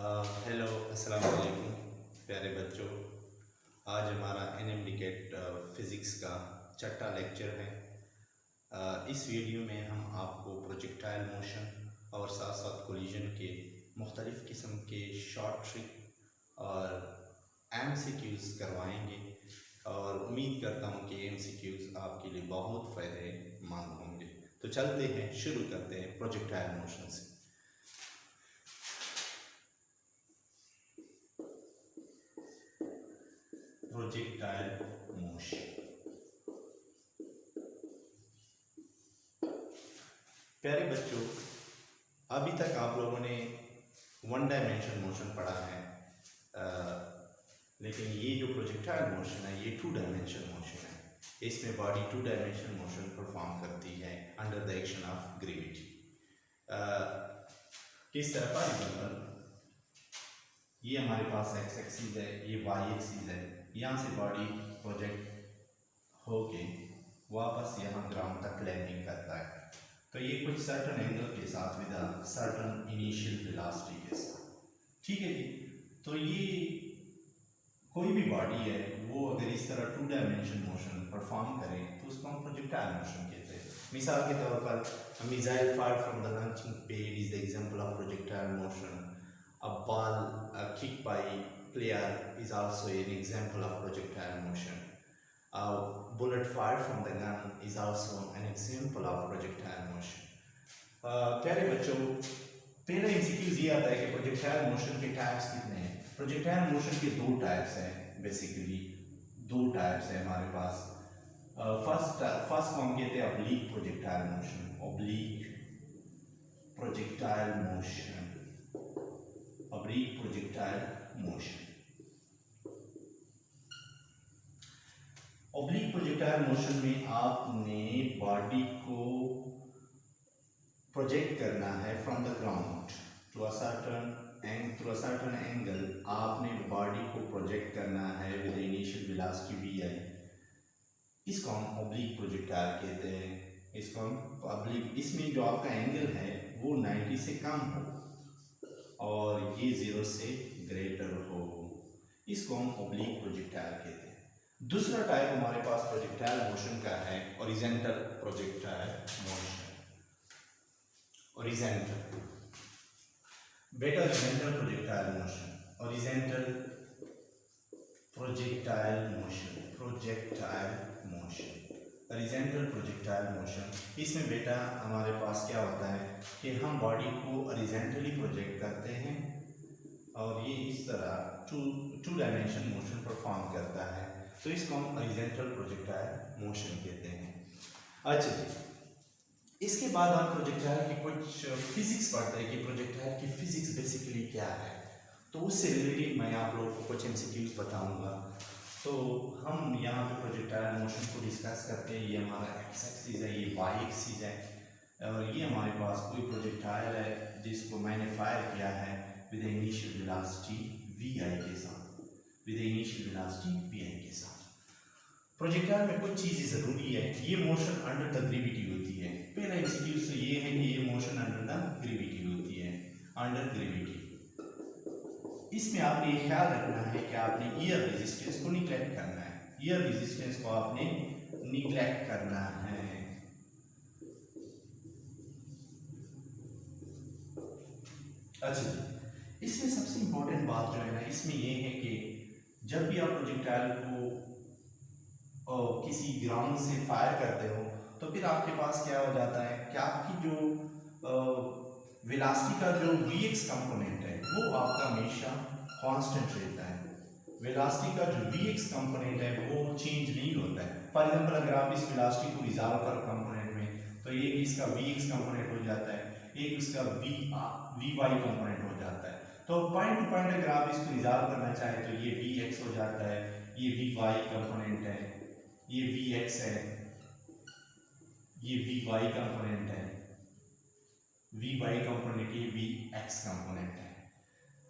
Hello अस्सलाम वालेकुम प्यारे बच्चों। आज हमारा एनएमडीकेट फिज़िक्स का छठा लेक्चर है। इस वीडियो में हम आपको प्रोजेक्टाइल मोशन और साथ साथ कोलिजन के मुख्तलिफ़ किस्म के शॉर्ट ट्रिक और एमसीक्यूज़ करवाएंगे और उम्मीद करता हूँ कि एमसीक्यूज़ आपके लिए बहुत फ़ायदेमंद होंगे। तो चलते हैं, शुरू करते हैं प्रोजेक्टाइल मोशन से। प्रोजेक्टाइल मोशन, प्यारे बच्चों, अभी तक आप लोगों ने वन डायमेंशन मोशन पढ़ा है, लेकिन ये जो प्रोजेक्टाइल मोशन है ये टू डायमेंशन मोशन है। इसमें body two dimension motion perform करती है under the action of gravity. किस तरह? फॉर एग्जाम्पल, ये हमारे पास एक्स एक्सिस है, ये वाई एक्सिस है। यहाँ से बॉडी प्रोजेक्ट होके वापस यहाँ ग्राउंड तक लैंडिंग करता है। तो ये कुछ सर्टन एंगल के साथ विद सर्टन इनिशियल वेलोसिटी के साथ, ठीक है जी। तो ये कोई भी बॉडी है वो अगर इस तरह टू डायमेंशन मोशन परफॉर्म करे तो उसको हम प्रोजेक्टाइल मोशन कहते हैं। मिसाल के तौर पर missile fire from the launching pad is the example of projectile motion. A ball kicked by player is also an example of projectile motion. A bullet fired from the gun is also an example of projectile motion. प्यारे बच्चों, पहला MCQs ये आता है कि projectile motion के types कितने हैं। प्रोजेक्टाइल मोशन के दो टाइप्स हैं, बेसिकली दो टाइप्स हैं हमारे पास। फर्स्ट को हम कहते हैं oblique projectile motion. Oblique projectile motion, oblique projectile motion. Oblique projectile motion में आपने बॉडी को प्रोजेक्ट करना है from the ground to a certain angle. आपने बॉडी को प्रोजेक्ट करना है with initial velocity v i. इसको हम ऑब्लिक प्रोजेक्टाइल कहते हैं। इसको हम ऑब्लिक, इसमें जो आपका एंगल है वो 90 से कम हो और ये 0 से ग्रेटर हो, इसको हम ऑब्लिक प्रोजेक्टाइल कहते हैं। दूसरा टाइप हमारे पास प्रोजेक्टाइल मोशन का है हॉरिजॉन्टल प्रोजेक्टाइल मोशन। हॉरिजॉन्टल, बेटा horizontal projectile motion, horizontal projectile motion, projectile motion, horizontal projectile motion. इसमें बेटा हमारे पास क्या होता है कि हम बॉडी को हॉरिजॉन्टली प्रोजेक्ट करते हैं और ये इस तरह टू डायमेंशन मोशन परफॉर्म करता है, तो इसको हम हॉरिजॉन्टल प्रोजेक्टाइल मोशन कहते हैं। अच्छा जी, इसके बाद हम प्रोजेक्टाइल की कुछ फिजिक्स पढ़ते हैं कि प्रोजेक्टाइल की फिजिक्स बेसिकली क्या है। तो उससे रिलेटेड मैं आप लोगों को कुछ एमसीक्यूज बताऊंगा। तो हम यहाँ पे प्रोजेक्टाइल मोशन को डिस्कस करते हैं। ये हमारा एक्स एक्सिस है, ये वाई एक्सिस है और ये हमारे पास कोई प्रोजेक्टाइल है जिसको मैंने फायर किया है विद इनिशियल वेलोसिटी वी आई के साथ, विद इनिशियल वेलोसिटी वी आई के साथ। प्रोजेक्टाइल में कुछ चीज़ें ज़रूरी है। ये मोशन अंडर द ग्रेविटी होती है। पहला एमसीक्यू तो ये है कि ये मोशन अंडर द ग्रेविटी होती है, अंडर ग्रेविटी। इसमें आपने ये ख्याल रखना है कि आपने ईयर रेजिस्टेंस को निग्लेक्ट करना है। ईयर रेजिस्टेंस को आपने निग्लेक्ट करना है। अच्छा जी, इसमें सबसे इंपॉर्टेंट बात जो है ना, इसमें ये है कि जब भी आप प्रोजेक्टाइल को किसी ग्राउंड से फायर करते हो तो फिर आपके पास क्या हो जाता है कि आपकी जो वेलोसिटी का जो vx कंपोनेंट है वो आपका हमेशा कांस्टेंट रहता है। वेलोसिटी का जो vx कंपोनेंट है वो चेंज नहीं होता है। फॉर एग्जांपल, अगर आप इस वेलोसिटी को रिजॉल्व करो कंपोनेंट में तो एक इसका vx कंपोनेंट हो जाता है, एक इसका vy कंपोनेंट हो जाता है। तो पॉइंट टू पॉइंट अगर आप इसको रिजॉल्व करना चाहें तो ये vx हो जाता है, ये vy कंपोनेंट है, ये vx है, ये vy कंपोनेंट है, vy कंपोनेंट, ये vx कंपोनेंट है।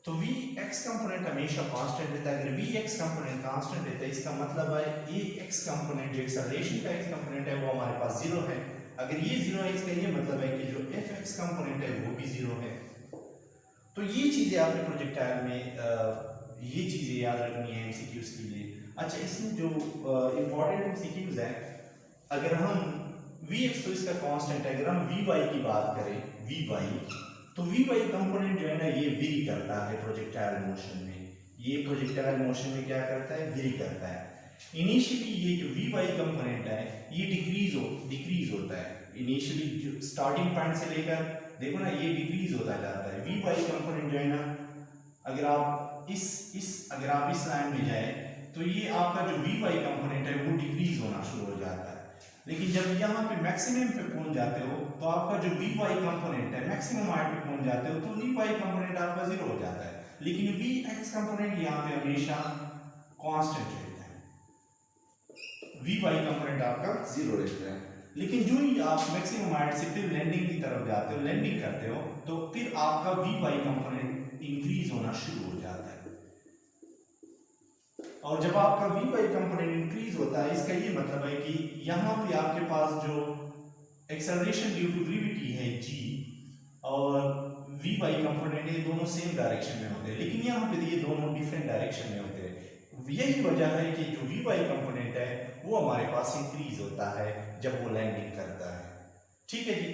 तो vx कंपोनेंट हमेशा कांस्टेंट रहता है। अगर vx कंपोनेंट कांस्टेंट रहता है इसका मतलब है ax कंपोनेंट जो एक्सेलरेशन का x कंपोनेंट है वो हमारे पास 0 है। अगर ये 0 है इसका ये मतलब है कि जो fx कंपोनेंट है वो भी 0 है। तो ये चीज़ें आपने प्रोजेक्टाइल में ये चीज़ें याद रखनी है एमसीक्यूज के लिए। अच्छा, इसमें जो इम्पोर्टेंट एमसीक्यूज है, अगर हम वी एक्स तो इसका कांस्टेंट है, अगर हम वी वाई की बात करें वी वाई, तो वी वाई कंपोनेंट जो है ना ये वेरी करता है प्रोजेक्टाइल मोशन में। ये प्रोजेक्टाइल मोशन में क्या करता है, वेरी करता है। इनिशियली ये जो वी वाई कंपोनेंट है ये डिक्रीज होता है। इनिशियली जो स्टार्टिंग पॉइंट से लेकर देखो ना ये डिक्रीज होता जाता है। वी वाई कंपोनेंट जो है ना, अगर आप इस लाइन में जाए तो ये आपका जो वी वाई कंपोनेंट है वो डिक्रीज होना शुरू हो जाता है। लेकिन जब यहाँ पे मैक्सिमम पे पहुंच जाते हो तो आपका जो वी वाई कंपोनेंट है मैक्सिमम हाइट पे पहुंच जाते हो तो वी वाई कंपोनेंट आपका जीरो हो जाता है। लेकिन वी एक्स कंपोनेंट यहाँ पे हमेशा कांस्टेंट रहता है, वी वाई कंपोनेंट आपका जीरो रहता है। लेकिन जो ही आप मैक्सिमम हाइट से फिर लैंडिंग की तरफ जाते हो, लैंडिंग करते हो, तो फिर आपका वी वाई कंपोनेंट इंक्रीज होना शुरू हो जाता है। और जब आपका वी वाई कंपोनेंट इंक्रीज होता है इसका ये मतलब है कि यहाँ पे आपके पास जो एक्सेलरेशन ड्यू टू ग्रेविटी है g और वी वाई कंपोनेंट ये दोनों सेम डायरेक्शन में होते हैं, लेकिन यहाँ पे ये दोनों डिफरेंट डायरेक्शन में होते हैं। यही वजह है कि जो वी वाई कंपोनेंट है वो हमारे पास इंक्रीज होता है जब वो लैंडिंग करता है। ठीक है जी।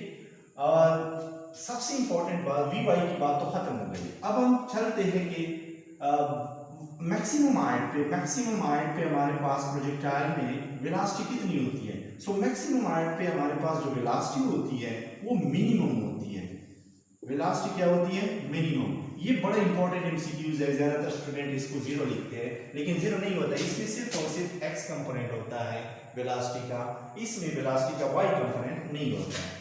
और सबसे इंपॉर्टेंट बात, वी वाई की बात तो खत्म हो गई। अब हम चलते हैं कि मैक्सिमम हाइट पे हमारे पास प्रोजेक्टाइल में वेलोसिटी कितनी होती है। सो मैक्सिमम हाइट पे हमारे पास जो वेलोसिटी होती है वो मिनिमम होती है। वेलोसिटी क्या होती है, मिनिमम। ये बड़ा इंपॉर्टेंट एमसीक्यूज है, ज्यादातर स्टूडेंट इसको जीरो लिखते हैं, लेकिन जीरो नहीं होता। इसमें सिर्फ और सिर्फ एक्स कंपोनेंट होता है वेलोसिटी का, इसमें वेलोसिटी का वाई कंपोनेंट नहीं होता है।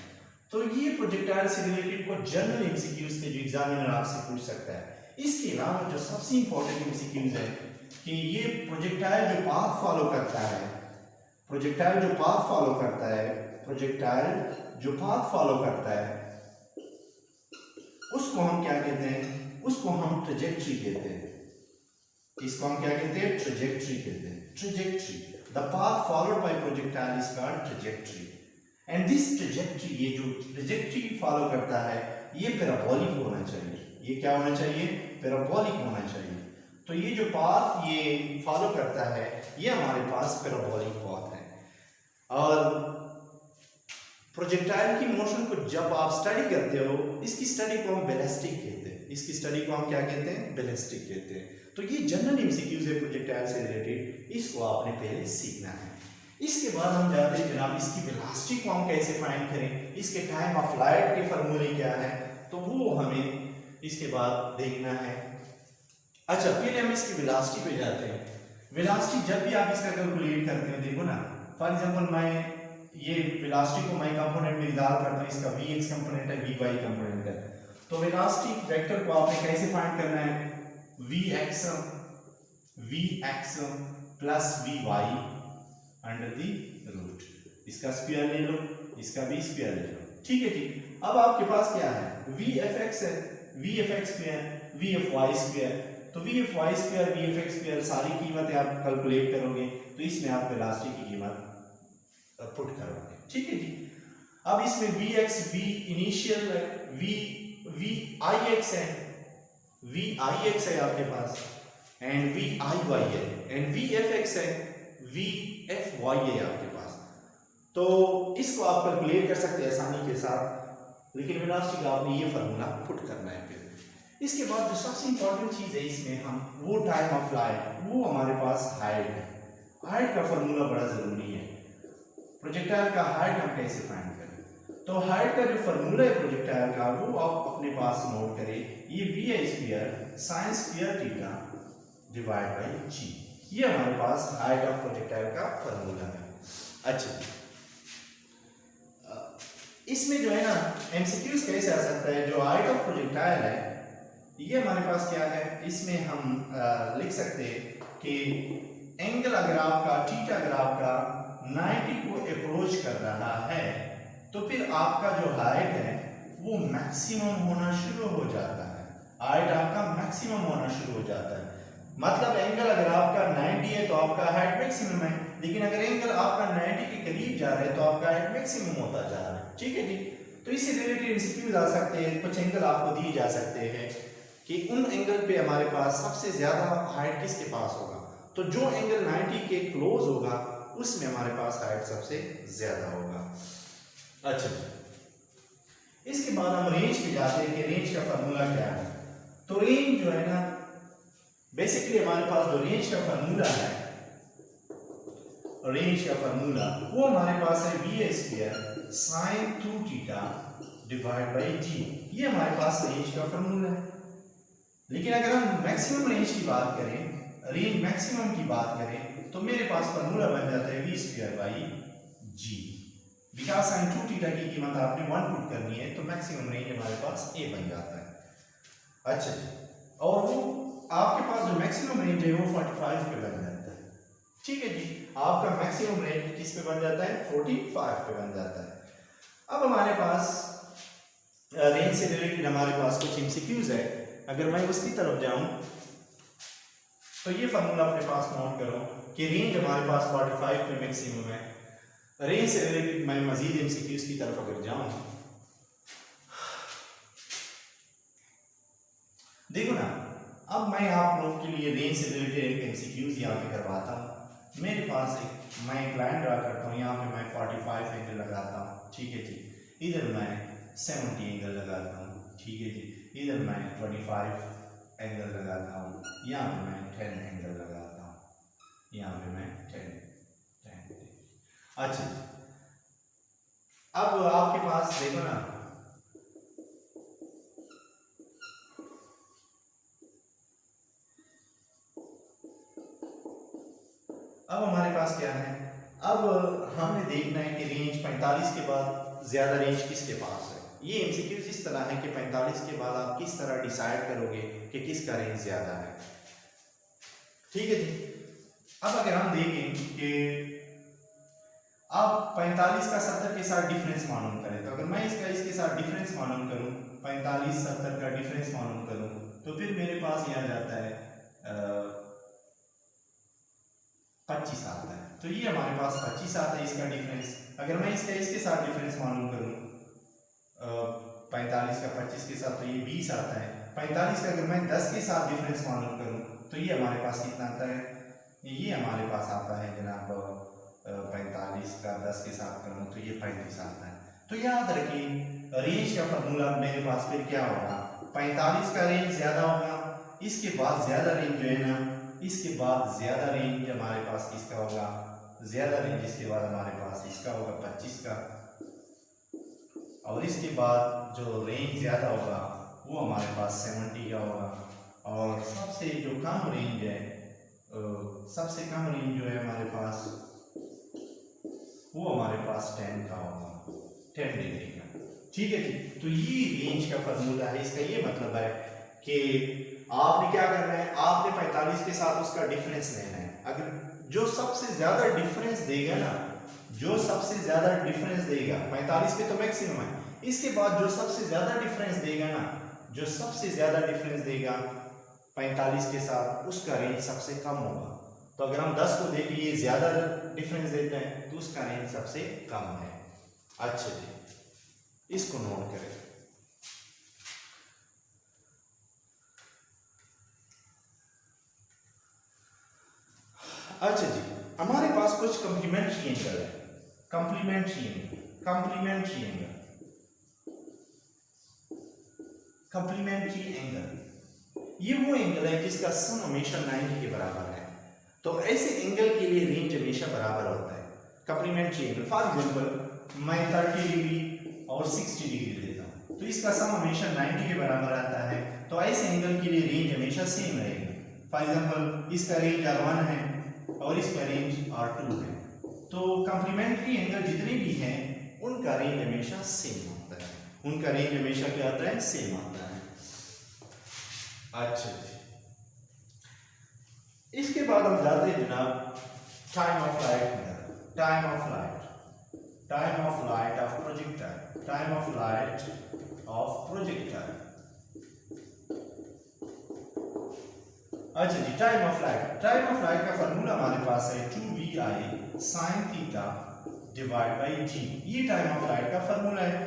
तो ये प्रोजेक्टाइल से रिलेटेड कुछ जनरल एमसीक्यूज थे जो एग्जामिनर आपसे पूछ सकता है। इसके अलावा जो सबसे इंपॉर्टेंट एमसीक्यूज है कि ये प्रोजेक्टाइल जो पाथ फॉलो करता है, प्रोजेक्टाइल जो पाथ फॉलो करता है उसको हम क्या कहते हैं, उसको हम ट्रैजेक्टरी कहते हैं। इसको हम क्या कहते हैं, ट्रैजेक्टरी कहते हैं। Trajectory, the path followed by projectile is called trajectory. And this trajectory, ये जो ट्रैजेक्टरी फॉलो करता है ये पैराबोलिक होना चाहिए। ये क्या होना चाहिए, पैराबोलिक होना चाहिए। तो ये जो पाथ ये फॉलो करता है ये हमारे पास पैराबोलिक पाथ है। और प्रोजेक्टाइल की मोशन को जब आप स्टडी करते हो, इसकी स्टडी को हम बैलिस्टिक कहते हैं। इसकी स्टडी को हम क्या कहते हैं, बैलिस्टिक कहते हैं। तो ये जनरल एमसीक्यूज है प्रोजेक्टाइल से रिलेटेड, इसको आपने पहले सीखना है। इसके बाद हम जाते हैं जनाब इसकी वेलोसिटी को हम कैसे फाइंड करें, इसके टाइम ऑफ फ्लाइट के फॉर्मूले क्या है, तो वो हमें इसके बाद देखना है। अच्छा, पहले हम इसकी वेलोसिटी पे जाते हैं। वेलोसिटी जब भी आप इसका कैलकुलेट करते हो, देखो ना, फॉर एग्जांपल मैं ये वेलोसिटी को मैं कंपोनेंट में इजाफा करता हूं, इसका वी एक्स कंपोनेंट है, वी वाई कंपोनेंट है। तो वेलोसिटी वेक्टर को आपने कैसे फाइंड करना है, v x plus v y under the root. इसका स्क्वायर ले लो, इसका भी स्क्वायर ले लो। ठीक है जी। अब आपके पास क्या है, वी एफ एक्स है, v f x square, v f y square. तो v f y square, v f x square सारी कीमतें आप कैलकुलेट करोगे तो इसमें आप वेलोसिटी की कीमत पुट करोगे। ठीक है जी। अब इसमें वी एक्स, वी इनिशियल है, वी आई एक्स है, वी आई एक्स है आपके पास, एंड वी आई वाई है, एंड वी एफ एक्स है, वी एफ वाई है आपके पास। तो इसको आप कैलकुलेट कर सकते हैं आसानी के साथ, लेकिन वेलोसिटी का आपने ये फार्मूला पुट करना है। फिर इसके बाद जो सबसे इंपॉर्टेंट चीज है इसमें हम वो टाइम ऑफ फ्लाइट, वो हमारे पास हाइट है। हाइट का फार्मूला बड़ा जरूरी है। प्रोजेक्टाइल का हाइट हम कैसे फाइंड करें, तो हाइट का जो फार्मूला है प्रोजेक्टाइल का वो आप अपने पास नोट करें। ये v i square sine square theta divide by g, ये हमारे पास हाइट ऑफ प्रोजेक्टाइल का फार्मूला है। अच्छा, इसमें जो है ना एमसीक्यूज कैसे आ सकता है, जो हाइट ऑफ प्रोजेक्टाइल है ये हमारे पास क्या है, इसमें हम लिख सकते हैं कि एंगल अगर आपका थीटा अगर आपका 90 को अप्रोच कर रहा है तो फिर आपका जो हाइट है वो मैक्सिमम होना शुरू हो जाता है। हाइट आपका मैक्सिमम होना शुरू हो जाता है। मतलब एंगल अगर आपका 90 है तो आपका हाइट मैक्सिमम है, लेकिन अगर एंगल आपका 90 के करीब जा रहा है तो आपका हाइट मैक्सिमम होता जा रहा है। ठीक है जी। तो इससे रिलेटेड एमसीक्यूज आ सकते हैं, कुछ एंगल आपको दिए जा सकते हैं कि उन एंगल पे हमारे पास सबसे ज्यादा हाइट किसके पास होगा, तो जो एंगल 90 के क्लोज होगा उसमें हमारे पास हाइट सबसे ज्यादा होगा। अच्छा, इसके बाद हम रेंज पे जाते हैं कि रेंज का फार्मूला क्या है। तो रेंज जो है ना, बेसिकली हमारे पास जो रेंज का फार्मूला है, रेंज का फार्मूला वो हमारे पास है v² sin 2θ divide by g। ये हमारे पास रेंज का फार्मूला है। लेकिन अगर हम मैक्सिमम रेंज की बात करें, रेंज मैक्सिमम की बात करें, तो मेरे पास फार्मूला बन जाता है v² by g। Because sin 2θ की कीमत आपने 1 पुट करनी है, तो मैक्सिमम रेंज हमारे पास a बन जाता है। अच्छा जी, और वो आपके पास जो मैक्सिमम रेंज है वो 45 पे बन जाता है। ठीक है जी, आपका मैक्सिमम रेंज किस पे बन जाता है, 45 पे बन जाता है। अब हमारे पास रेंज से रिलेटेड हमारे पास कुछ एमसीक्यूज है। अगर मैं उसकी तरफ जाऊं तो ये फार्मूला अपने पास नोट करो कि रेंज हमारे पास 45 पे मैक्सिमम है। रेंज से रिलेटेड मैं मजीद एमसीक्यूज की तरफ अगर जाऊं, देखो ना, अब मैं आप लोगों के लिए रेंज से रिलेटेड एक एमसीक्यूज यहाँ पे करवाता हूँ। मेरे पास मैं एक लाइन ड्रा करता हूँ, यहाँ पे मैं 45 एंगल लगाता हूँ। ठीक है जी, इधर मैं 70 एंगल लगाता हूँ। ठीक है जी, इधर मैं 25 एंगल लगाता हूँ, यहाँ पे मैं 10 एंगल लगाता हूँ, यहाँ पे मैं 10। अच्छा, अब आपके पास देखो ना, अब हमारे पास क्या है, अब हमने देखना है कि रेंज 45 के बाद ज्यादा रेंज किसके पास है। ये एमसीक्यूज इस तरह है कि 45 के बाद आप किस तरह डिसाइड करोगे कि किसका रेंज ज्यादा है। ठीक है जी, अब अगर हम देखें कि आप 45 का 70 के साथ डिफरेंस मालूम करें, तो अगर मैं इसके साथ डिफरेंस मालूम करूं, 45-70 का डिफरेंस मालूम करूं, तो फिर मेरे पास ये आ जाता है 25 आता है। तो ये हमारे पास 25 आता है इसका डिफरेंस। अगर मैं इसके साथ डिफरेंस मालूम करूं 45 का 25 के साथ, तो ये 20 आता है। 45 का अगर मैं 10 के साथ डिफरेंस मालूम करूं, तो ये हमारे पास कितना आता है, ये हमारे पास आता है जनाब 45 का 10 के साथ करूं तो ये 35 आता है। तो याद रखिए रेंज का फार्मूला मेरे पास फिर क्या होगा, 45 का रेंज ज्यादा होगा, इसके बाद ज्यादा रेंज जो है ना, इसके बाद ज्यादा रेंज हमारे पास किसका होगा, ज्यादा रेंज इसके बाद हमारे पास इसका होगा 25 का, और इसके बाद जो रेंज ज्यादा होगा वो हमारे पास 70 का होगा, और सबसे जो कम रेंज है, सबसे कम रेंज जो है हमारे पास वो हमारे पास 10 का होगा, 10 डिग्री का। ठीक है जी, तो ये रेंज का फार्मूला है। इसका ये मतलब है कि आपने क्या करना है, आपने 45 के साथ उसका डिफरेंस लेना है। अगर जो सबसे ज्यादा डिफरेंस देगा ना, जो सबसे ज्यादा डिफरेंस देगा, 45 पे तो मैक्सिमम है, इसके बाद जो सबसे ज्यादा डिफरेंस देगा ना, जो सबसे ज्यादा डिफरेंस देगा 45 के साथ, उसका रेंज सबसे कम होगा। तो अगर हम 10 को देखें ये ज्यादा डिफरेंस देते हैं तो उसका रेंज सबसे कम है। अच्छा जी, इसको नोट करें। अच्छा जी, हमारे पास कुछ कंप्लीमेंट्री एंगल है। Complementary angle, complementary angle, complementary angle, ये वो एंगल है जिसका सम हमेशा 90 के बराबर है। तो ऐसे एंगल के लिए रेंज हमेशा बराबर होता है। कंप्लीमेंट्री एंगल, फॉर एग्जांपल मैं 30 डिग्री और 60 डिग्री लेता हूं, तो इसका सम हमेशा 90 के बराबर आता है। तो ऐसे एंगल के लिए रेंज हमेशा सेम रहेगी। फॉर एग्जांपल इसका रेंज R1 है और इसका रेंज R2 है। तो कंप्लीमेंट्री एंगल जितने भी हैं उनका रेंज हमेशा सेम होता है, उनका रेंज हमेशा क्या आता है, सेम आता है। अच्छा जी, इसके बाद हम जाते हैं जनाब time of light, time of light, time of light of projectile, time of light of projectile. अच्छा जी, time of light, time of light का फार्मूला हमारे पास है 2vi sin theta divide by g। ये टाइम ऑफ लाइट का formula है।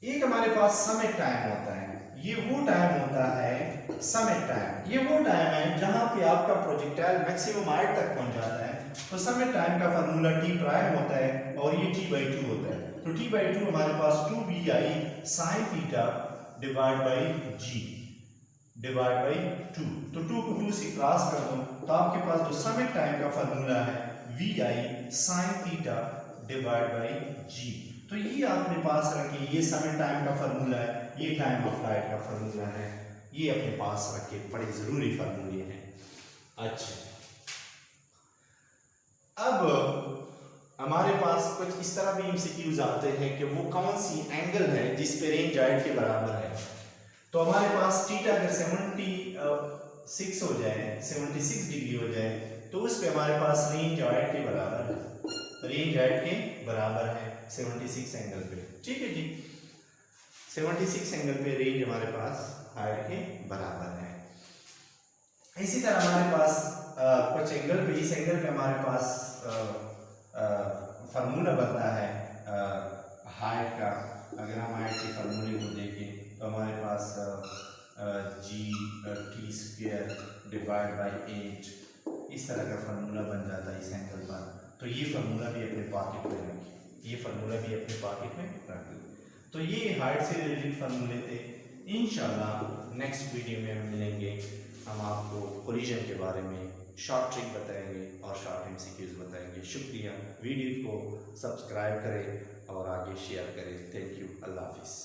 एक हमारे पास समय टाइम होता है, ये वो टाइम होता है समिट टाइम। ये वो टाइम है जहां पे आपका प्रोजेक्टाइल मैक्सिमम हाइट तक पहुंच जाता है। तो समिट टाइम का फार्मूला t प्राइम होता है और ये t/2 होता है। तो t/2 हमारे पास 2vi sin theta divide bye g divide by 2। तो 2 को 2 से क्रॉस कर दो तो आपके पास जो समिट टाइम का फार्मूला है vi sin theta divide bye g। तो ये आपने पास रखे, ये समिट टाइम का फार्मूला है, ये टाइम ऑफ फ्लाइट का फार्मूला है, ये अपने पास रखे, बड़े जरूरी फार्मूले हैं। अच्छा, अब हमारे पास कुछ इस तरह भी एमसीक्यूज आते हैं कि वो कौन सी एंगल है जिस पे रेंज हाइट के बराबर है। तो हमारे पास थीटा अगर 76 हो जाए, 76 डिग्री हो जाए, तो उस पे हमारे पास रेंज हाइट के बराबर है, रेंज हाइट के बराबर है 76 एंगल पे। ठीक है जी, 76 एंगल पे रेंज हमारे पास हाइट के बराबर है। इसी तरह हमारे पास कुछ एंगल पे, इस एंगल पे हमारे पास फार्मूला बनता है हाइट का। अगर हम हाइट के फार्मूले को देखें तो हमारे पास g/t² डिवाइड बाय 8 इस तरह का फार्मूला बन जाता है इस एंगल पर। तो ये फार्मूला भी अपने पॉकेट में रखें, ये फार्मूला भी अपने पॉकेट में रख लो। तो ये हाइट से रिलेटेड फार्मूले थे। इंशाल्लाह नेक्स्ट वीडियो में हम मिलेंगे, हम आपको कोलिजन के बारे में शॉर्ट ट्रिक बताएंगे और शॉर्ट एमसीक्यूज बताएंगे। शुक्रिया, वीडियो को सब्सक्राइब करें और आगे शेयर करें। थैंक यू, अल्लाह हाफिज़।